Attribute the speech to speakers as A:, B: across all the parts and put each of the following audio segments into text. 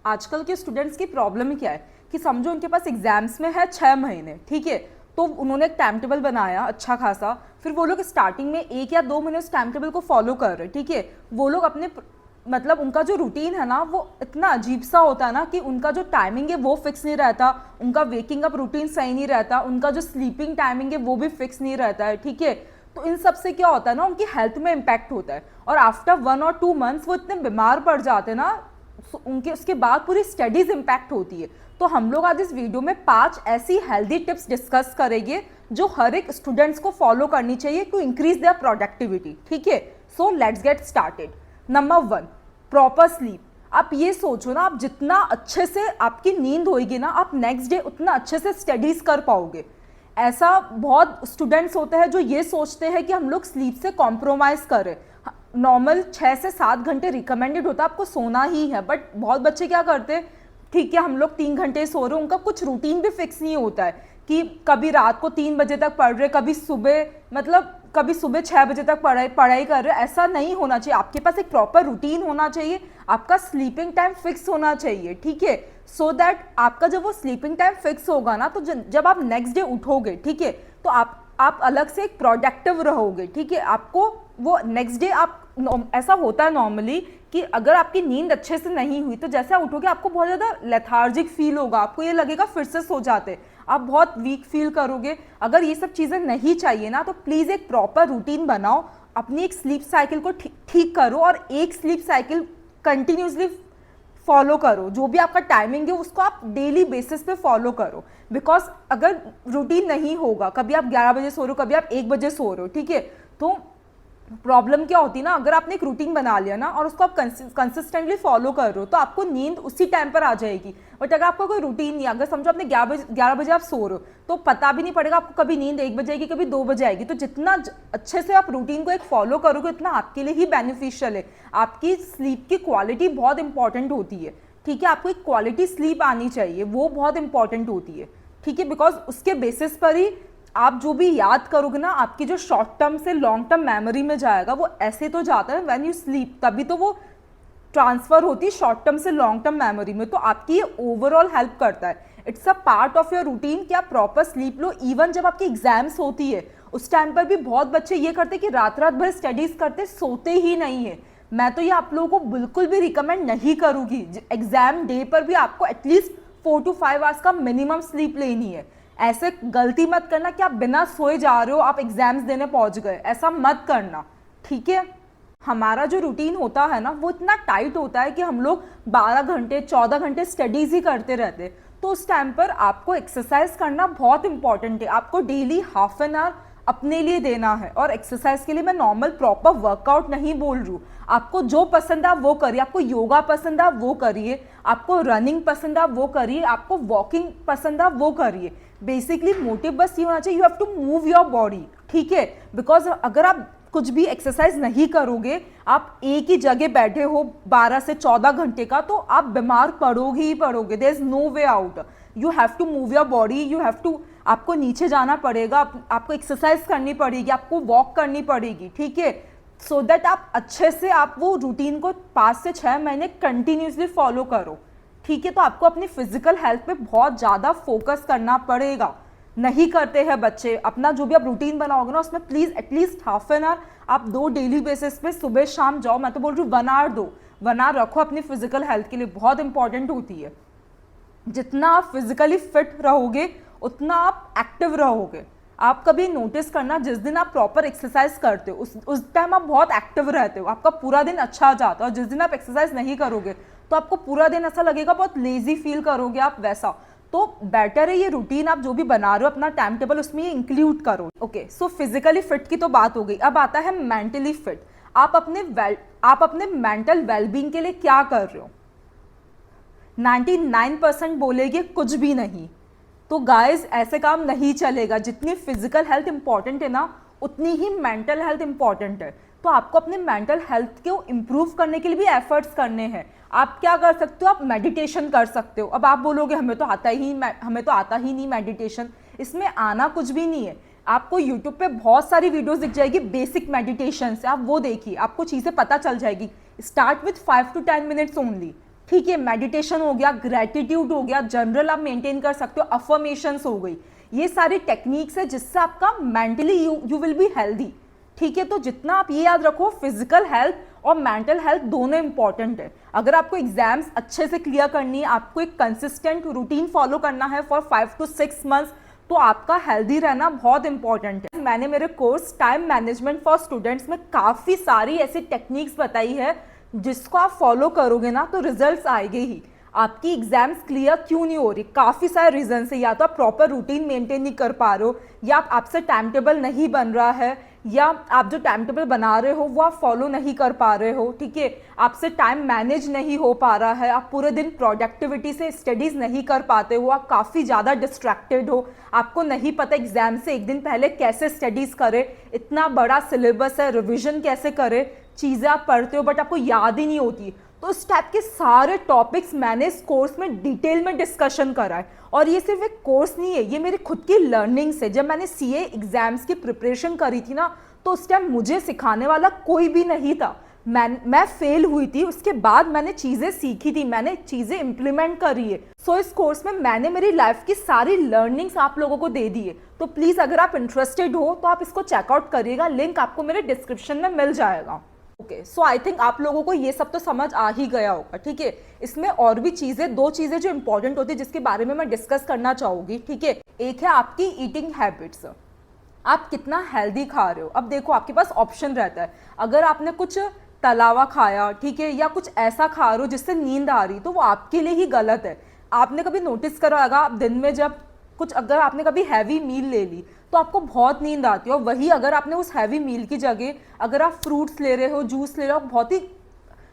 A: आजकल के स्टूडेंट्स की प्रॉब्लम क्या है कि समझो उनके पास एग्जाम्स में है 6 महीने, ठीक है। तो उन्होंने एक टाइम टेबल बनाया अच्छा खासा, फिर वो लोग स्टार्टिंग में 1 या 2 महीने उस टाइम टेबल को फॉलो कर रहे, ठीक है। वो लोग अपने मतलब उनका जो रूटीन है ना वो इतना अजीब सा होता है ना कि उनका जो टाइमिंग है वो फिक्स नहीं रहता, उनका वेकिंग अप रूटीन सही नहीं रहता, उनका जो स्लीपिंग टाइमिंग है वो भी फिक्स नहीं रहता है, ठीक है। तो इन सब से क्या होता है ना, उनकी हेल्थ में इम्पैक्ट होता है और आफ्टर 1 और 2 मंथ्स वो इतने बीमार पड़ जाते हैं ना, उनके उसके बाद पूरी स्टडीज इम्पैक्ट होती है। तो हम लोग आज इस वीडियो में 5 ऐसी हेल्दी टिप्स डिस्कस करेंगे जो हर एक स्टूडेंट्स को फॉलो करनी चाहिए टू इंक्रीज देयर प्रोडक्टिविटी, ठीक है। So let's get started. Number 1, proper sleep. आप ये सोचो ना, आप जितना अच्छे से आपकी नींद होगी ना, आप नेक्स्ट डे उतना अच्छे से स्टडीज कर पाओगे। ऐसा बहुत स्टूडेंट्स होते हैं जो ये सोचते हैं कि हम लोग स्लीप से कॉम्प्रोमाइज़ करें। नॉर्मल 6 से 7 घंटे रिकमेंडेड होता है आपको सोना ही है, बट बहुत बच्चे क्या करते हैं, ठीक है हम लोग 3 घंटे सो रहे हैं, उनका कुछ रूटीन भी फिक्स नहीं होता है कि कभी रात को 3 बजे तक पढ़ रहे, कभी सुबह मतलब कभी सुबह 6 बजे तक पढ़ाई कर रहे। ऐसा नहीं होना चाहिए, आपके पास एक प्रॉपर रूटीन होना चाहिए, आपका स्लीपिंग टाइम फिक्स होना चाहिए, ठीक है। सो दैट आपका जब वो स्लीपिंग टाइम फिक्स होगा ना, तो जब आप नेक्स्ट डे उठोगे, ठीक है, तो आप अलग से एक प्रोडक्टिव रहोगे, ठीक है। आपको वो नेक्स्ट डे आप ऐसा होता है नॉर्मली कि अगर आपकी नींद अच्छे से नहीं हुई तो जैसे आप उठोगे आपको बहुत ज़्यादा लेथार्जिक फील होगा, आपको ये लगेगा फिर से सो जाते, आप बहुत वीक फील करोगे। अगर ये सब चीज़ें नहीं चाहिए ना, तो प्लीज़ एक प्रॉपर रूटीन बनाओ, अपनी एक स्लीप साइकिल को ठीक करो और एक स्लीप साइकिल कंटिन्यूसली फॉलो करो। जो भी आपका टाइमिंग है उसको आप डेली बेसिस पे फॉलो करो, बिकॉज अगर रूटीन नहीं होगा, कभी आप 11 बजे सो रहे हो, कभी आप 1 बजे सो रहे हो, ठीक है, तो प्रॉब्लम क्या होती है ना, अगर आपने एक रूटीन बना लिया ना और उसको आप कंसिस्टेंटली फॉलो कर रहे हो तो आपको नींद उसी टाइम पर आ जाएगी। बट अगर आपका कोई रूटीन नहीं, अगर समझो आपने 11 बजे आप सो रहे हो तो पता भी नहीं पड़ेगा आपको कभी नींद 1 बजे आएगी, कभी 2 बजे आएगी। तो जितना अच्छे से आप रूटीन को एक फॉलो करोगे उतना आपके लिए ही बेनिफिशियल है। आपकी स्लीप की क्वालिटी बहुत इंपॉर्टेंट होती है, ठीक है। आपको एक क्वालिटी स्लीप आनी चाहिए, वो बहुत इंपॉर्टेंट होती है, ठीक है। बिकॉज उसके बेसिस पर ही आप जो भी याद करोगे ना, आपकी जो शॉर्ट टर्म से लॉन्ग टर्म मेमोरी में जाएगा, वो ऐसे तो जाता है व्हेन यू स्लीप, तभी तो वो ट्रांसफर होती है शॉर्ट टर्म से लॉन्ग टर्म मेमोरी में। तो आपकी ये ओवरऑल हेल्प करता है, it's a part of your routine कि आप प्रॉपर स्लीप लो। इवन जब आपकी एग्जाम्स होती है उस टाइम पर भी बहुत बच्चे ये करते हैं कि रात रात भर स्टडीज करते, सोते ही नहीं है। मैं तो ये आप लोगों को बिल्कुल भी रिकमेंड नहीं करूँगी। एग्जाम डे पर भी आपको एटलीस्ट 4 to 5 आवर्स का मिनिमम स्लीप लेनी है। ऐसे गलती मत करना कि आप बिना सोए जा रहे हो, आप एग्जाम्स देने पहुंच गए, ऐसा मत करना, ठीक है। हमारा जो रूटीन होता है ना वो इतना टाइट होता है कि हम लोग 12 घंटे 14 घंटे स्टडीज ही करते रहते। तो उस टाइम पर आपको एक्सरसाइज करना बहुत इंपॉर्टेंट है। आपको डेली हाफ एन आवर अपने लिए देना है, और एक्सरसाइज के लिए मैं नॉर्मल प्रॉपर वर्कआउट नहीं बोल रही हूँ। आपको जो पसंद है आप वो करिए, आपको योगा पसंद है वो करिए, आपको रनिंग पसंद है वो करिए, आपको वॉकिंग पसंद है वो करिए। बेसिकली मोटिव बस ये होना चाहिए, you have to move your body, ठीक है। बिकॉज अगर आप कुछ भी एक्सरसाइज नहीं करोगे, आप एक ही जगह बैठे हो 12 से 14 घंटे का, तो आप बीमार पड़ोगे ही पड़ोगे। There is no way out, you have to move your body, you have to, आपको नीचे जाना पड़ेगा, आपको एक्सरसाइज करनी पड़ेगी, आपको वॉक करनी पड़ेगी, ठीक है। सो दैट आप अच्छे से आप वो रूटीन को 5 से 6 महीने कंटिन्यूसली फॉलो करो, ठीक है। तो आपको अपनी फिजिकल हेल्थ पे बहुत ज़्यादा फोकस करना पड़ेगा। नहीं करते हैं बच्चे, अपना जो भी आप रूटीन बनाओगे ना उसमें please at least half an hour आप दो डेली बेसिस पे, सुबह शाम जाओ। मैं तो बोल रही हूँ 1 आवर दो, 1 आवर रखो अपनी फिजिकल हेल्थ के लिए, बहुत इंपॉर्टेंट होती है। जितना आप फिजिकली फिट रहोगे उतना आप एक्टिव रहोगे। आप कभी नोटिस करना, जिस दिन आप प्रॉपर एक्सरसाइज करते हो उस टाइम आप बहुत एक्टिव रहते हो, आपका पूरा दिन अच्छा जाता है। और जिस दिन आप एक्सरसाइज नहीं करोगे तो आपको पूरा दिन ऐसा लगेगा, बहुत लेजी फील करोगे आप, वैसा। तो बेटर है ये रूटीन आप जो भी बना रहे हो अपना टाइम टेबल, उसमें ये इंक्लूड करो। ओके, सो फिजिकली फिट की तो बात हो गई, अब आता है मेंटली फिट। आप अपने मेंटल वेलबींग के लिए क्या कर रहे हो? 99% बोलेंगे कुछ भी नहीं। तो गाइज ऐसे काम नहीं चलेगा। जितनी फिजिकल हेल्थ इंपॉर्टेंट है ना, उतनी ही मेंटल हेल्थ इंपॉर्टेंट है। तो आपको अपने मेंटल हेल्थ को इम्प्रूव करने के लिए भी एफर्ट्स करने हैं। आप क्या कर सकते हो? आप मेडिटेशन कर सकते हो। अब आप बोलोगे हमें तो आता ही नहीं मेडिटेशन। इसमें आना कुछ भी नहीं है। आपको यूट्यूब पे बहुत सारी वीडियोस दिख जाएगी बेसिक मेडिटेशन से, आप वो देखिए, आपको चीज़ें पता चल जाएगी। Start with 5 to 10 minutes only, ठीक है, मेडिटेशन हो गया, ग्रेटिट्यूड हो गया, जनरल आप मेंटेन कर सकते हो, अफर्मेशंस हो गई, ये सारी टेक्निक्स है जिससे आपका mentally you will be healthy. ठीक है, तो जितना आप ये याद रखो, फिजिकल हेल्थ और मेंटल हेल्थ दोनों इंपॉर्टेंट है। अगर आपको एग्जाम्स अच्छे से क्लियर करनी है, आपको एक कंसिस्टेंट रूटीन फॉलो करना है फॉर 5 to 6 मंथ्स, तो आपका हेल्दी रहना बहुत इंपॉर्टेंट है। मैंने मेरे course time management for students में काफ़ी सारी ऐसी टेक्निक्स बताई है जिसको आप फॉलो करोगे ना तो रिजल्ट्स आएंगे ही। आपकी एग्जाम्स क्लियर क्यों नहीं हो रही, काफ़ी सारे रीजन है, या तो आप प्रॉपर रूटीन मेंटेन नहीं कर पा रहे हो, या आपसे टाइम टेबल नहीं बन रहा है, या आप जो टाइम टेबल बना रहे हो वो आप फॉलो नहीं कर पा रहे हो। ठीक है, आपसे टाइम मैनेज नहीं हो पा रहा है, आप पूरे दिन प्रोडक्टिविटी से स्टडीज़ नहीं कर पाते हो, आप काफ़ी ज़्यादा डिस्ट्रैक्टेड हो, आपको नहीं पता एग्जाम से एक दिन पहले कैसे स्टडीज़ करें, इतना बड़ा सिलेबस है, रिविजन कैसे करें, चीज़ें आप पढ़ते हो बट आपको याद ही नहीं होती। तो इस टाइप के सारे टॉपिक्स मैंने इस कोर्स में डिटेल में डिस्कशन करा है। और ये सिर्फ एक कोर्स नहीं है, ये मेरी खुद की लर्निंग्स है। जब मैंने सीए एग्जाम्स की प्रिपरेशन करी थी ना, तो उस टाइम मुझे सिखाने वाला कोई भी नहीं था। मैं फेल हुई थी, उसके बाद मैंने चीज़ें सीखी थी, मैंने चीज़ें इंप्लीमेंट करी है। सो इस कोर्स में मैंने मेरी लाइफ की सारी लर्निंग्स आप लोगों को दे दी है। तो प्लीज़ अगर आप इंटरेस्टेड हो तो आप इसको चेकआउट करिएगा, लिंक आपको मेरे डिस्क्रिप्शन में मिल जाएगा। ओके, सो आई थिंक आप लोगों को ये सब तो समझ आ ही गया होगा। ठीक है, इसमें और भी चीज़ें, 2 चीज़ें जो इंपॉर्टेंट होती है जिसके बारे में मैं डिस्कस करना चाहूँगी। ठीक है, एक है आपकी ईटिंग हैबिट्स, आप कितना हेल्दी खा रहे हो। अब देखो, आपके पास ऑप्शन रहता है, अगर आपने कुछ तला हुआ खाया, ठीक है, या कुछ ऐसा खा रहे हो जिससे नींद आ रही, तो वो आपके लिए ही गलत है। आपने कभी नोटिस करा होगा, आप दिन में जब कुछ, अगर आपने कभी हैवी मील ले ली तो आपको बहुत नींद आती है, और वही अगर आपने उस हैवी मील की जगह अगर आप फ्रूट्स ले रहे हो, जूस ले रहे हो, बहुत ही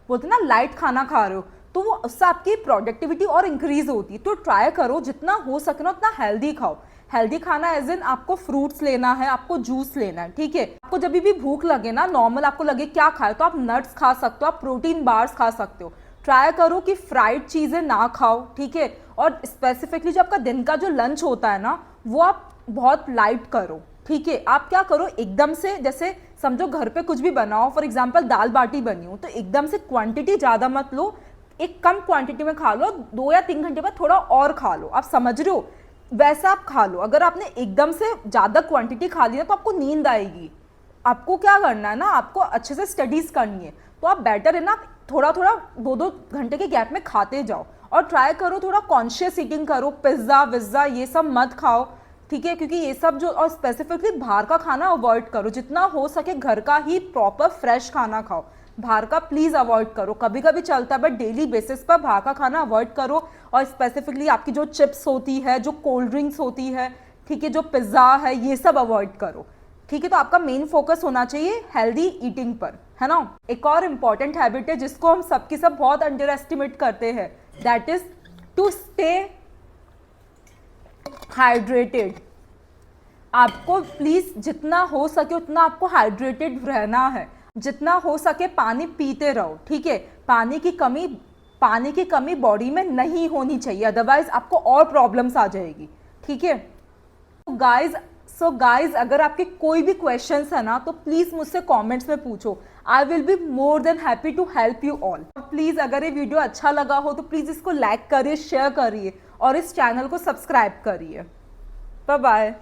A: बोलते ना लाइट खाना खा रहे हो, तो वो उससे आपकी प्रोडक्टिविटी और इंक्रीज होती है। तो ट्राई करो जितना हो सके ना उतना हेल्दी खाओ। हेल्दी खाना एज इन आपको फ्रूट्स लेना है, आपको जूस लेना है। ठीक है, आपको जब भी भूख लगे ना, नॉर्मल आपको लगे क्या खाए, तो आप नट्स खा सकते हो, आप प्रोटीन बार्स खा सकते हो। ट्राई करो कि फ्राइड चीज़ें ना खाओ। ठीक है, और स्पेसिफिकली जो आपका दिन का जो लंच होता है ना, वो आप बहुत लाइट करो। ठीक है, आप क्या करो, एकदम से, जैसे समझो घर पे कुछ भी बनाओ, फॉर एग्जांपल दाल बाटी बनी हो, तो एकदम से क्वांटिटी ज़्यादा मत लो, एक कम क्वांटिटी में खा लो, 2 या 3 घंटे बाद थोड़ा और खा लो। आप समझ रहे हो, वैसा आप खा लो। अगर आपने एकदम से ज़्यादा क्वांटिटी खा ली ना तो आपको नींद आएगी। आपको क्या करना है ना, आपको अच्छे से स्टडीज़ करनी है, तो आप बेटर है ना थोड़ा थोड़ा 2-2 घंटे के गैप में खाते जाओ, और ट्राई करो थोड़ा कॉन्शियस ईटिंग करो, पिज्ज़ा विज़्ज़ा ये सब मत खाओ। ठीक है, क्योंकि ये सब जो, और स्पेसिफिकली बाहर का खाना अवॉइड करो, जितना हो सके घर का ही प्रॉपर फ्रेश खाना खाओ, बाहर का प्लीज़ अवॉइड करो। कभी कभी चलता है बट डेली बेसिस पर बाहर का खाना अवॉइड करो। और स्पेसिफिकली आपकी जो चिप्स होती है, जो कोल्ड ड्रिंक्स होती है, ठीक है, जो पिज़्ज़ा है, ये सब अवॉइड करो। ठीक है, तो आपका मेन फोकस होना चाहिए हेल्दी ईटिंग पर, है ना। एक और इम्पॉर्टेंट हैबिट है जिसको हम सबकी सब बहुत अंडर एस्टिमेट करते हैं, that is to stay hydrated. आपको प्लीज जितना हो सके उतना आपको हाइड्रेटेड रहना है, जितना हो सके पानी पीते रहो। ठीक है, पानी की कमी बॉडी में नहीं होनी चाहिए, अदरवाइज आपको और प्रॉब्लम्स आ जाएगी। ठीक है, सो गाइज अगर आपके कोई भी क्वेश्चंस है ना तो प्लीज मुझसे कमेंट्स में पूछो, I will be more than happy to help you all. Please अगर ये वीडियो अच्छा लगा हो तो प्लीज इसको लाइक करिए, शेयर करिए और इस चैनल को सब्सक्राइब करिए। Bye bye.